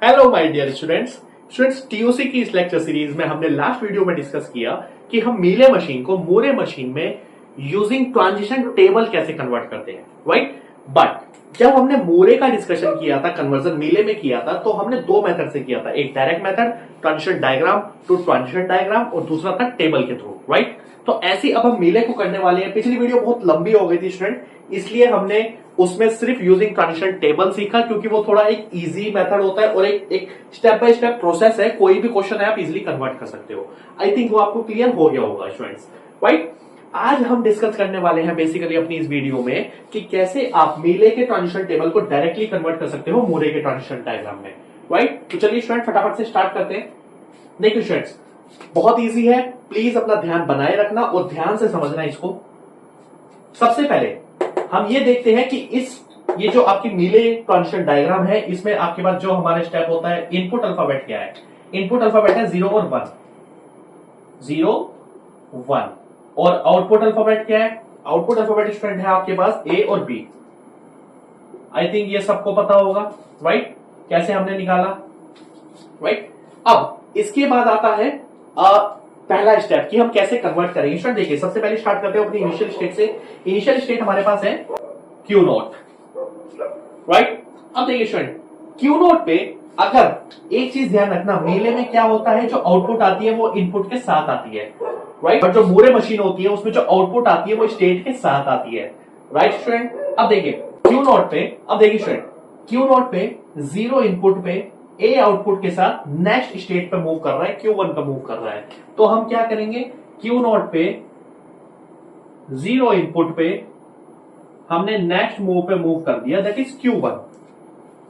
Hello my dear students TOC की इस lecture series में हमने लास्ट वीडियो में डिस्कस किया कि हम मीले मशीन को मोरे मशीन में यूजिंग ट्रांजिशन टेबल कैसे कन्वर्ट करते हैं, राइट। बट जब हमने मोरे का डिस्कशन किया था, कन्वर्जन मीले में किया था, तो हमने दो मेथड से किया था। एक direct method transition diagram to transition diagram और दूसरा था टेबल के थ्रू, राइट। तो ऐसे अब हम मीले को करने वाले हैं। पिछली वीडियो बहुत लंबी हो गई थी स्टूडेंट, इसलिए हमने उसमें सिर्फ यूजिंग ट्रांजिशन टेबल सीखा, क्योंकि वो थोड़ा एक इजी मेथड होता है और एक स्टेप बाय स्टेप प्रोसेस है। कोई भी क्वेश्चन है आप इजीली कन्वर्ट कर सकते हो। आई थिंक वो आपको क्लियर हो गया होगा स्टूडेंट्स, राइट। आज हम डिस्कस करने वाले हैं बेसिकली अपनी इस वीडियो में कि कैसे आप मीले के ट्रांजिशन टेबल को डायरेक्टली कन्वर्ट कर सकते हो मोरे के ट्रांजिशन डायग्राम में, राइट। तो चलिए स्टूडेंट फटाफट से स्टार्ट करते हैं। देखिए स्टूडेंट्स, बहुत इजी है, प्लीज अपना ध्यान बनाए रखना और ध्यान से समझना इसको। सबसे पहले हम ये देखते हैं कि ये जो आपकी मीले ट्रांजिशन डायग्राम है, इसमें आपके पास जो हमारे स्टेप होता है, इनपुट अल्फाबेट क्या है? इनपुट अल्फाबेट है 0 और 1, 0 1। और आउटपुट अल्फाबेट क्या है? आउटपुट अल्फाबेट स्टूडेंट है आपके पास ए और बी। आई थिंक ये सबको पता होगा, राइट। कैसे हमने निकाला, राइट। अब इसके बाद आता है पहला स्टेप कि हम कैसे कन्वर्ट करेंगे। स्टूडेंट देखिए, सबसे पहले स्टार्ट करते हैं अपनी इनिशियल स्टेट से। इनिशियल स्टेट हमारे पास है क्यू नॉट, राइट। अब देखिए स्टूडेंट, क्यू नॉट पे अगर एक चीज ध्यान रखना, मेले में क्या होता है, जो आउटपुट आती है वो इनपुट के साथ आती है, राइट। बट जो मोरे मशीन होती है उसमें जो आउटपुट आती है वो स्टेट के साथ आती है, राइट स्टूडेंट। अब देखिए क्यू नॉट पे, अब देखिए स्टूडेंट, क्यू नॉट पे 0 इनपुट पे ए आउटपुट के साथ नेक्स्ट स्टेट पे मूव कर रहा है, Q1 पे मूव कर रहा है। तो हम क्या करेंगे, Q नॉट पे 0 इनपुट पे हमने नेक्स्ट मूव पे मूव कर दिया, that is Q1।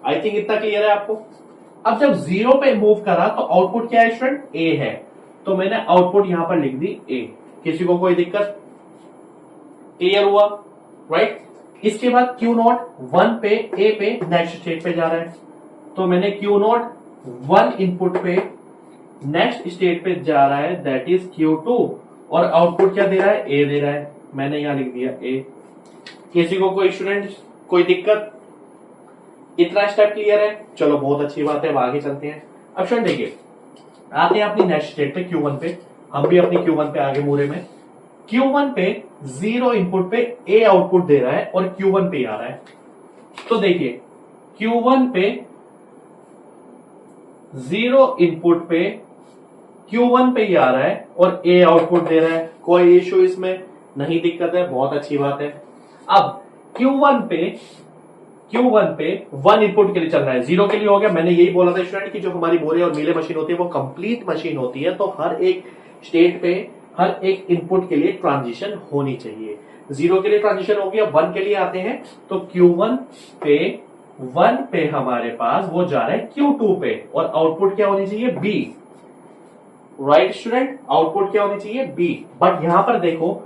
I think इतना क्लियर है आपको। अब जब 0 पे मूव करा तो आउटपुट क्या है स्टूडेंट? A है, तो मैंने आउटपुट यहां पर लिख दी A। किसी को कोई दिक्कत? क्लियर हुआ, राइट। इसके बाद Q नॉट 1 पे A पे नेक्स्ट स्टेट पे जा रहा है, तो मैंने Q नॉट 1 इनपुट पे नेक्स्ट स्टेट पे जा रहा है, दैट इज Q2। और आउटपुट क्या दे रहा है? A दे रहा है, मैंने यहां लिख दिया A। किसी को कोई स्टूडेंट कोई दिक्कत? इतना स्टेप क्लियर है? चलो बहुत अच्छी बात है, अब आगे चलते हैं। अब स्टूडेंट देखिए, आते हैं अपनी नेक्स्ट स्टेट पे Q1 पे। हम भी अपनी Q1 पे आगे मूरे में। Q1 पे 0 इनपुट पे A आउटपुट दे रहा है और Q1 पे आ रहा है। तो देखिए Q1 पे 0 इनपुट पे Q1 पे ही आ रहा है और A आउटपुट दे रहा है। कोई इश्यू इसमें नहीं, दिक्कत है, बहुत अच्छी बात है। अब Q1 पे 1 इनपुट के लिए चल रहा है, 0 के लिए हो गया। मैंने यही बोला था स्टूडेंट कि जो हमारी मोरे और मीले मशीन होती है वो कंप्लीट मशीन होती है, तो हर एक स्टेट पे हर एक इनपुट के लिए ट्रांजिशन होनी चाहिए। 0 के लिए ट्रांजिशन हो गया, 1 के लिए आते हैं, तो Q1 पे 1 पे हमारे पास वो जा रहा है Q2 पे, और आउटपुट क्या होनी चाहिए? B, right student. आउटपुट क्या होनी चाहिए? B। बट यहां पर देखो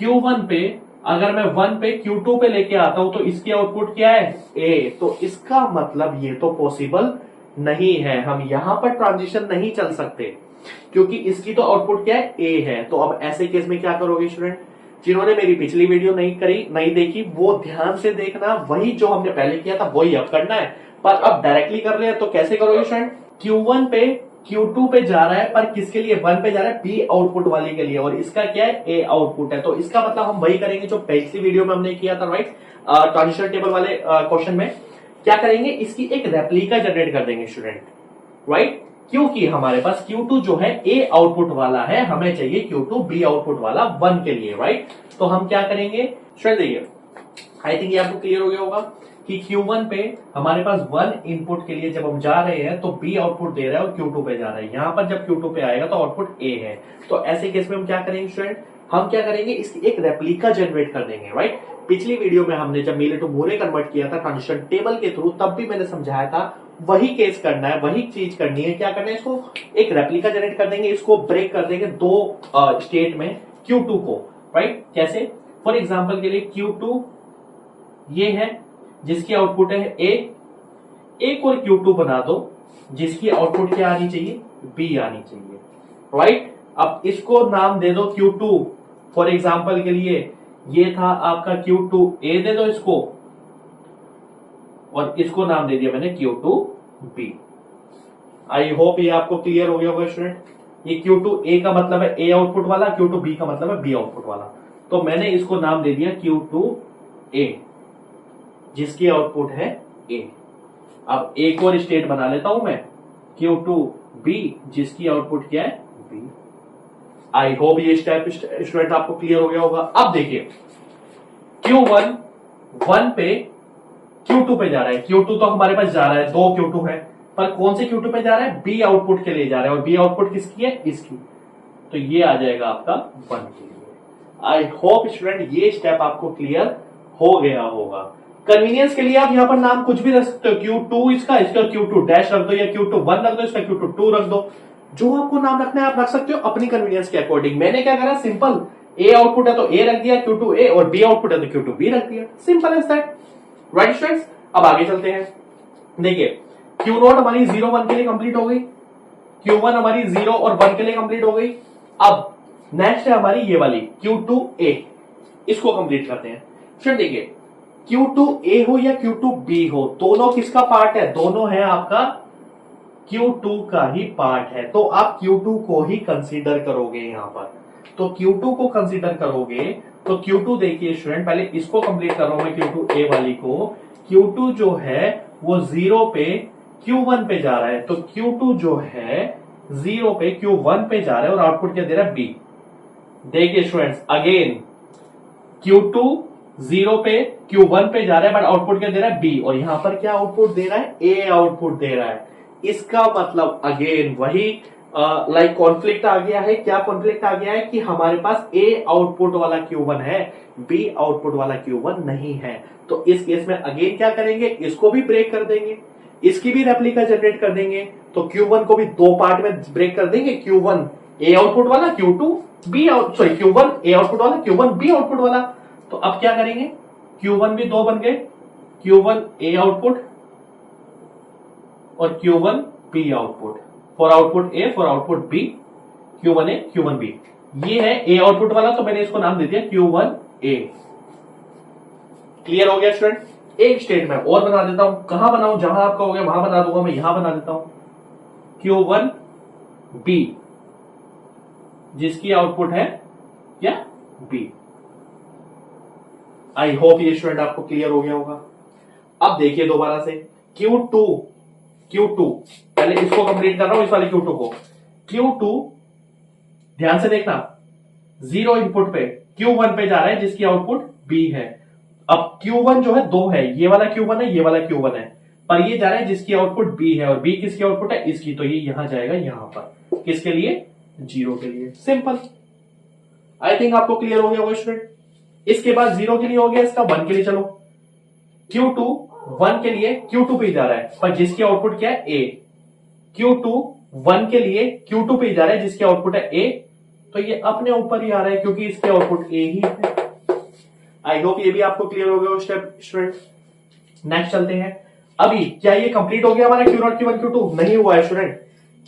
Q1 पे अगर मैं 1 पे Q2 पे लेके आता हूं तो इसकी आउटपुट क्या है? A। तो इसका मतलब ये तो पॉसिबल नहीं है, हम यहां पर ट्रांजिशन नहीं चल सकते, क्योंकि इसकी तो आउटपुट क्या है? A है। तो अब ऐसे केस में क्या करोगे स्टूडेंट? जिन्होंने मेरी पिछली वीडियो नहीं देखी, वो ध्यान से देखना, वही जो हमने पहले किया था वही अब करना है। पर अब डायरेक्टली कर रहे हैं, तो कैसे करोगे स्टूडेंट? Q1 पे Q2 पे जा रहा है, पर किसके लिए? 1 पे जा रहा है, B आउटपुट वाले के लिए, और इसका क्या है? A आउटपुट है। तो इसका मतलब हम वही करेंगे जो पिछली वीडियो में हमने किया था, राइट। ट्रांजिशन टेबल वाले क्वेश्चन में क्या करेंगे, इसकी एक रेप्लिका जनरेट कर देंगे स्टूडेंट, राइट। क्योंकि हमारे पास Q2 जो है A आउटपुट वाला है, हमें चाहिए Q2 B आउटपुट वाला 1 के लिए, राइट। तो हम क्या करेंगे स्टूडेंट, देखिए आई थिंक ये आपको क्लियर हो गया होगा कि Q1 पे हमारे पास 1 इनपुट के लिए जब हम जा रहे हैं तो B आउटपुट दे रहा है और Q2 पे जा रहा है। यहां पर जब Q2 पे आएगा तो आउटपुट A है। तो ऐसे केस में हम क्या करेंगे स्टूडेंट, हम क्या करेंगे, इसकी एक रेप्लिका जनरेट कर देंगे, राइट। पिछली वीडियो में हमने जब मीले टू मोरे कन्वर्ट किया था ट्रांजिशन टेबल के थ्रू, तब भी मैंने समझाया था वही केस करना है, वही चीज करनी है। क्या करना है, इसको एक रेप्लिका जनरेट कर देंगे, इसको ब्रेक कर देंगे दो स्टेट में Q2 को, राइट। कैसे? फॉर एग्जाम्पल के लिए Q2 ये है जिसकी आउटपुट है A, एक और Q2 बना दो जिसकी आउटपुट क्या आनी चाहिए? B आनी चाहिए, राइट। अब इसको नाम दे दो Q2, फॉर एग्जाम्पल के लिए ये था आपका Q2A, दे दो इसको, और इसको नाम दे दिया मैंने Q2B। आई होप ये आपको क्लियर हो गया होगा स्टूडेंट। ये Q2A का मतलब है A आउटपुट वाला, Q2B का मतलब है B आउटपुट वाला। तो मैंने इसको नाम दे दिया Q2A, जिसकी आउटपुट है A। अब एक और स्टेट बना लेता हूं मैं, Q2B, जिसकी आउटपुट क्या है B। आई होप ये स्टेप स्टूडेंट आपको क्लियर हो गया होगा। अब देखिए Q1 1 पे Q2 पे जा रहा है, Q2 तो हमारे पास जा रहा है, दो Q2 है, पर कौन से Q2 पे जा रहा है, B आउटपुट के लिए जा रहा है, और B आउटपुट किसकी है, इसकी। तो ये आ जाएगा आपका 1 के लिए। आई होप स्टूडेंट ये स्टेप आपको क्लियर हो गया होगा। कन्वीनियंस के लिए आप यहां पर नाम कुछ भी रख सकते हो, Q2 इसका Q2 डैश रख दो, या Q2 1 रख दो, इसका Q2 रख दो। जो आपको नाम रखना है आप रख सकते हो अपनी कन्वीनियंस के अकॉर्डिंग। मैंने क्या करा, सिंपल A आउटपुट है तो A रख दिया Q2A, और B आउटपुट है तो Q2B रख दिया, simple as that. Right students, अब आगे चलते हैं। देखिए Q0 हमारी 0 1 के लिए कंप्लीट हो गई, Q1 हमारी 0 और 1 के लिए कंप्लीट हो गई। अब नेक्स्ट है हमारी ये वाली Q2A, इसको कंप्लीट करते हैं। फिर देखिए Q2A हो या Q2B हो, दोनों किसका पार्ट है, दोनों है आपका Q2 का ही पार्ट है। तो आप Q2 को ही कंसीडर करोगे यहां पर। तो Q2 को कंसीडर करोगे तो Q2 देखिए स्टूडेंट, पहले इसको कंप्लीट कर रहा हूं मैं Q2A वाली को। Q2 जो है वो 0 पे Q1 पे जा रहा है, तो Q2 जो है 0 पे Q1 पे जा रहा है, और आउटपुट क्या दे रहा है, B। देखिए स्टूडेंट्स अगेन Q2 0 पे Q1 पे जा रहा है, बट आउटपुट क्या दे रहा है, B, और यहां पर क्या आउटपुट दे रहा है, A आउटपुट दे रहा है। इसका मतलब अगेन वही लाइक कॉन्फ्लिक्ट आ गया है। क्या कॉन्फ्लिक्ट आ गया है कि हमारे पास A आउटपुट वाला Q1 है, B आउटपुट वाला Q1 नहीं है। तो इस केस में अगेन क्या करेंगे, इसको भी ब्रेक कर देंगे, इसकी भी रेप्लिका जनरेट कर देंगे। तो Q1 को भी दो पार्ट में ब्रेक कर देंगे, Q1 A आउटपुट वाला, Q2 B out sorry Q1 A output वाला, Q1 B आउटपुट वाला। तो अब क्या करेंगे, Q1 भी दो बन गए, Q1 A आउटपुट और Q1 B output, for output A for output B, Q1 A Q1 B। ये है A आउटपुट वाला, तो मैंने इसको नाम दे दिया Q1A। क्लियर हो गया स्टूडेंट। एक स्टेट में और बना देता हूं, कहां बनाऊं, जहां आपका हो गया वहां बना दूंगा, मैं यहां बना देता हूं Q1B, जिसकी आउटपुट है क्या, B। आई होप ये स्टूडेंट आपको क्लियर हो गया होगा। अब देखिए दोबारा से Q2 पहले इसको कंप्लीट कर रहा हूं, इस वाले Q2 को। Q2 ध्यान से देखना, 0 इनपुट पे Q1 पे जा रहा है, जिसकी आउटपुट B है। अब Q1 जो है दो है, ये वाला Q1 है, ये वाला Q1 है, पर ये जा रहा है जिसकी आउटपुट B है, और B किसकी आउटपुट है, इसकी। तो ये यहां जाएगा, यहां पर किसके लिए, 0 के लिए। सिंपल, आई थिंक आपको क्लियर हो गया होगा स्टूडेंट। इसके बाद 0 के लिए हो गया, इसका 1 के लिए चलो। Q2 1 के लिए Q2 पे जा रहा है, पर जिसकी आउटपुट क्या है, A। Q2 1 के लिए Q2 पे जा रहा है, जिसकी आउटपुट है A। तो ये अपने ऊपर ही आ रहा है, क्योंकि इसकी आउटपुट A ही है। आई होप ये भी आपको क्लियर हो गया स्टेप स्टूडेंट। नेक्स्ट चलते हैं। अभी क्या ये कंप्लीट हो गया हमारा Q0 Q1 Q2? नहीं हुआ है स्टूडेंट।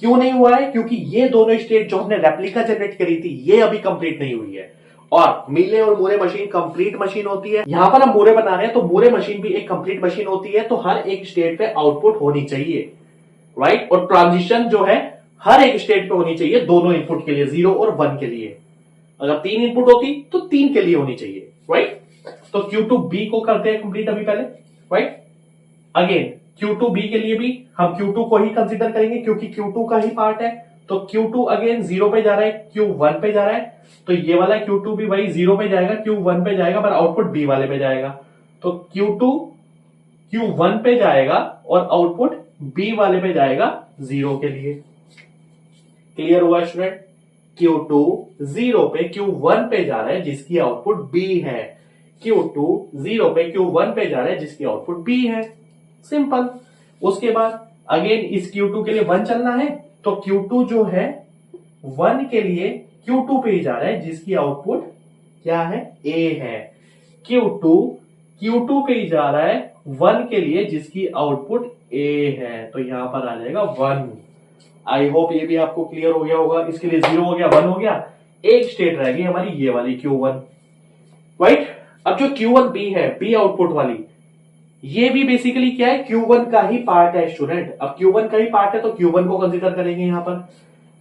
क्यों नहीं हुआ है, क्योंकि ये दोनों स्टेट जो हमने रेप्लिका जनरेट करी थी, ये अभी कंप्लीट नहीं हुई है। और मीले और मूरे मशीन कंप्लीट मशीन होती है। यहां पर हम मूरे बना रहे हैं, तो मूरे मशीन भी एक कंप्लीट मशीन होती है। तो हर एक स्टेट पे आउटपुट होनी चाहिए, राइट। और ट्रांजिशन जो है हर एक स्टेट पे होनी चाहिए, दोनों इनपुट के लिए, 0 और 1 के लिए। अगर 3 इनपुट होती तो 3 के लिए होनी चाहिए, राइट। तो Q2B को करते हैं कंप्लीट अभी पहले, राइट। अगेन Q2B के लिए भी हम Q2 को ही कंसीडर करेंगे, क्योंकि Q2 का ही पार्ट है। तो Q2 अगेन 0 पे जा रहा है, Q1 पे जा रहा है, तो ये वाला Q2 भी वही 0 पे जाएगा, Q1 पे जाएगा, पर आउटपुट B वाले पे जाएगा। तो Q2 Q1 पे जाएगा और आउटपुट B वाले पे जाएगा 0 के लिए। क्लियर हुआ स्टूडेंट। Q2 0 पे Q1 पे जा रहा है, जिसकी आउटपुट B है। Q2 0 पे Q1 पे जा रहा है, जिसकी आउटपुट B है। सिंपल। उसके बाद अगेन इस Q2 के लिए 1 चलना है, तो Q2 जो है 1 के लिए Q2 पे ही जा रहा है, जिसकी आउटपुट क्या है, A है। Q2 Q2 पे ही जा रहा है 1 के लिए, जिसकी आउटपुट A है। तो यहां पर आ जाएगा 1। आई होप ये भी आपको क्लियर हो गया होगा। इसके लिए 0 हो गया, 1 हो गया, एक स्टेट रह गई हमारी ये वाली Q1, राइट। अब जो Q1B है, B आउटपुट वाली, ये भी बेसिकली क्या है, Q1 का ही पार्ट है स्टूडेंट। अब Q1 का ही पार्ट है तो Q1 को कंसीडर करेंगे यहां पर।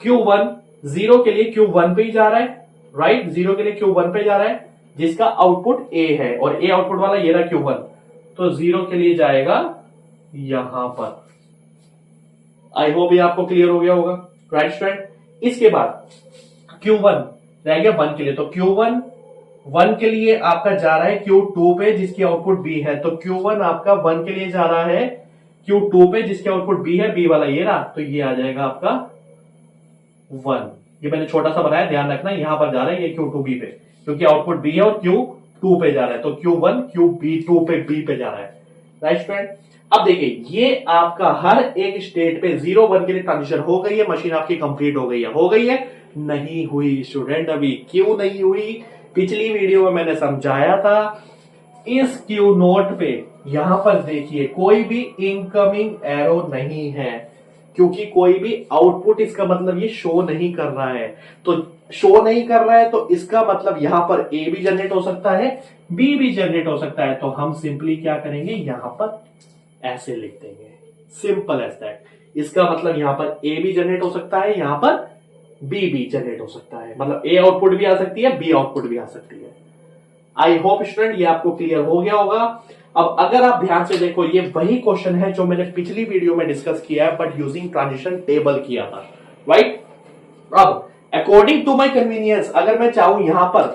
Q1 0 के लिए Q1 पे ही जा रहा है, राइट, 0 के लिए Q1 पे जा रहा है, जिसका आउटपुट A है, और A आउटपुट वाला ये रहा Q1, तो 0 के लिए जाएगा यहां पर। आई होप ये आपको क्लियर हो गया होगा, राइट स्टूडेंट। इसके बाद Q1 रह गया 1 के लिए, तो Q1 1 के लिए आपका जा रहा है Q2 पे, जिसकी आउटपुट B है, तो Q1 आपका 1 के लिए जा रहा है Q2 पे, जिसकी आउटपुट B है, B वाला ये रहा, तो ये आ जाएगा आपका 1। ये मैंने छोटा सा बनाया, ध्यान रखना, यहां पर जा रहा है ये Q2B पे, क्योंकि आउटपुट B है और Q2 पे जा रहा है, तो Q1 QB2 पे B पे जा रहा है, राइट स्टूडेंट। अब देखिए ये आपका हर एक स्टेट पे 0-1 के लिए ट्रांजिशन हो गई है, मशीन आपकी कंप्लीट हो गई है, हो गई है, नहीं हुई स्टूडेंट अभी। क्यों नहीं हुई? पिछली वीडियो में मैंने समझाया था, इस Q नोट पे यहां पर देखिए कोई भी इनकमिंग एरो नहीं है, क्योंकि कोई भी आउटपुट, इसका मतलब ये शो नहीं कर रहा है, तो शो नहीं कर रहा है तो इसका मतलब यहां पर A भी जनरेट हो सकता है, B भी जनरेट हो सकता है, तो हम सिंपली क्या करेंगे, यहां पर ऐसे लिख देंगे, सिंपल एज दैट। इसका मतलब यहां पर A भी जनरेट हो सकता है, यहां पर B भी जनरेट हो सकता है, मतलब A आउटपुट भी आ सकती है, B आउटपुट भी आ सकती है। आई होप स्टूडेंट ये आपको क्लियर हो गया होगा। अब अगर आप ध्यान से देखो, ये वही क्वेश्चन है जो मैंने पिछली वीडियो में डिस्कस किया है, बट यूजिंग ट्रांजिशन टेबल किया था, राइट। अब अकॉर्डिंग टू माई कन्वीनियंस, अगर मैं चाहूं यहां पर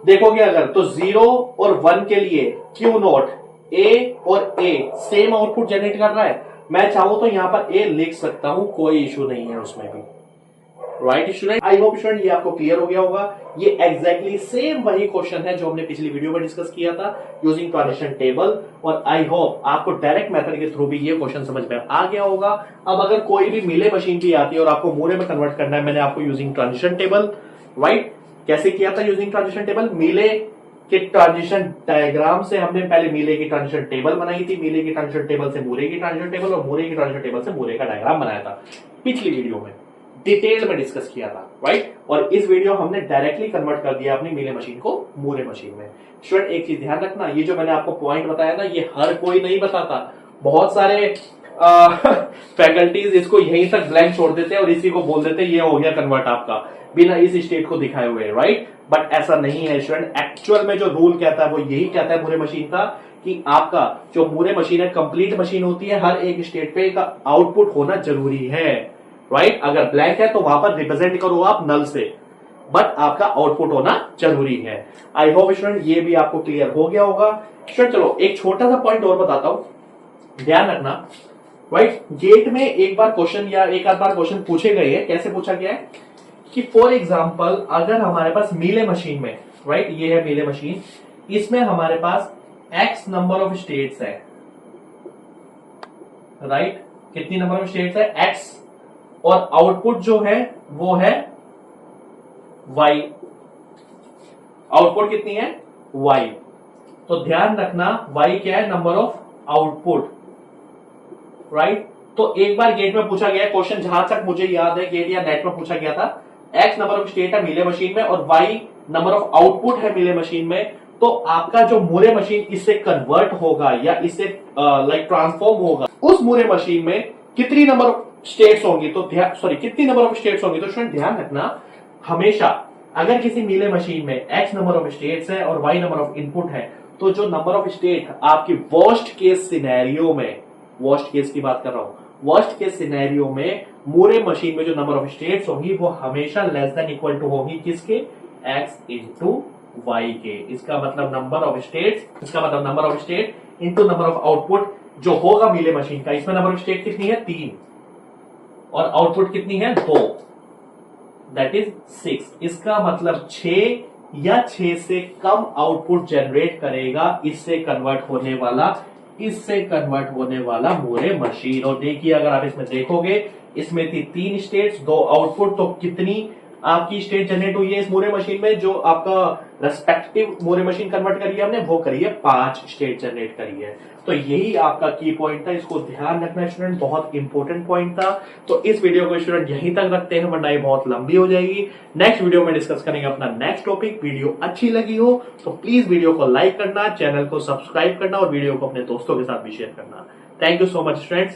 देखोगे अगर, तो 0 और 1 के लिए Q नोट A और A सेम आउटपुट जनरेट कर रहा है, मैं चाहूं तो यहां पर A लिख सकता हूं, कोई इश्यू नहीं है उसमें भी, right student. I hope student ये आपको क्लियर हो गया होगा। ये एग्जैक्टली सेम वही क्वेश्चन है जो हमने पिछली वीडियो में डिस्कस किया था यूजिंग ट्रांजिशन टेबल, और आई होप आपको डायरेक्ट मेथड के थ्रू भी ये क्वेश्चन समझ में आ गया होगा। अब अगर कोई भी मिले मशीन भी आती है और आपको मूरे में कन्वर्ट करना है, मैंने आपको यूजिंग ट्रांजिशन टेबल, राइट, कैसे किया था यूजिंग ट्रांजिशन टेबल, मिले के ट्रांजिशन डायग्राम से हमने पहले मिले की ट्रांजिशन टेबल बनाई थी, मिले की ट्रांजिशन टेबल से मूरे की ट्रांजिशन टेबल, और मूरे की ट्रांजिशन टेबल से मूरे का डायग्राम बनाया था, पिछली वीडियो में डिटेल में डिस्कस किया था, राइट। और इस वीडियो हमने डायरेक्टली कन्वर्ट कर दिया अपनी मिले मशीन को मूरे मशीन में। स्टूडेंट एक चीज ध्यान रखना, ये जो मैंने आपको पॉइंट बताया ना, ये हर कोई नहीं बताता, बहुत सारे फैकल्टीज इसको यहीं तक ब्लैंक छोड़ देते हैं और इसी को बोल देते हैं ये हो गया कन्वर्ट आपका, बिना इस स्टेट को दिखाए हुए, राइट। बट ऐसा नहीं है स्टूडेंट, एक्चुअल में जो रूल कहता है वो यही कहता है मूरे मशीन का, कि आपका जो मूरे मशीन है कंप्लीट मशीन होती है, हर एक स्टेट पे का आउटपुट होना जरूरी है, राइट। अगर ब्लैंक है तो वहां पर रिप्रेजेंट करो आप नल से, बट आपका आउटपुट होना जरूरी है। आई होप स्टूडेंट ये भी आपको क्लियर हो गया होगा। स्टूडेंट चलो एक छोटा सा पॉइंट और बताता हूं, ध्यान रखना, राइट। गेट में एक बार क्वेश्चन या एक आध बार क्वेश्चन पूछे गए हैं, कैसे पूछा गया है कि फॉर एग्जाम्पल अगर हमारे पास मिले मशीन में, राइट, ये है मिले मशीन, इसमें हमारे पास x नंबर ऑफ स्टेट्स है, राइट, कितनी नंबर ऑफ स्टेट्स है, x, और आउटपुट जो है वो है y, आउटपुट कितनी है y, तो ध्यान रखना y क्या है, नंबर ऑफ आउटपुट, राइट। तो एक बार गेट में पूछा गया क्वेश्चन, जहां तक मुझे याद है गेट या नेट में पूछा गया था, x नंबर ऑफ स्टेट है मिले मशीन में और y नंबर ऑफ आउटपुट है मिले मशीन में, तो आपका जो मूरे मशीन इससे कन्वर्ट होगा या इससे लाइक ट्रांसफॉर्म होगा, उस मूरे मशीन में कितनी नंबर ऑफ स्टेट्स होंगी, तो कितनी नंबर ऑफ स्टेट्स होंगी, तो स्टूडेंट ध्यान रखना, हमेशा अगर किसी मिले मशीन में x नंबर ऑफ स्टेट्स है और y नंबर ऑफ इनपुट है, तो जो नंबर ऑफ स्टेट आपकी वर्स्ट केस सिनेरियो में, वर्स्ट केस की बात कर रहा हूं, वर्स्ट केस सिनेरियो में मूरे मशीन में जो नंबर ऑफ स्टेट्स होंगी वो हमेशा लेस देन इक्वल टू होगी किसके, x इंटू y के। इसका मतलब नंबर ऑफ स्टेट्स, इसका मतलब number of state into number of output जो होगा मिले मशीन का, इसमें नंबर ऑफ स्टेट कितनी है 3 और आउटपुट कितनी है 2, दैट इज 6। इसका मतलब 6 या 6 से कम आउटपुट जनरेट करेगा इससे कन्वर्ट होने वाला मूरे मशीन। और देखिए अगर आप इसमें देखोगे, इसमें थी 3 स्टेट्स 2 आउटपुट, तो कितनी आपकी स्टेट जनरेट हुई है इस मोरे मशीन में, जो आपका रेस्पेक्टिव मोरे मशीन कन्वर्ट करी है हमने, वो करी है 5 स्टेट जनरेट करी है। तो यही आपका की पॉइंट था, इसको ध्यान रखना स्टूडेंट, बहुत इंपॉर्टेंट पॉइंट था। तो इस वीडियो को स्टूडेंट यहीं तक रखते हैं, वरना ये बहुत लंबी हो जाएगी। नेक्स्ट वीडियो में डिस्कस करेंगे अपना नेक्स्ट टॉपिक। वीडियो अच्छी लगी हो तो प्लीज वीडियो को लाइक करना, चैनल को सब्सक्राइब करना और वीडियो को अपने दोस्तों के साथ भी शेयर करना। Thank you so much students.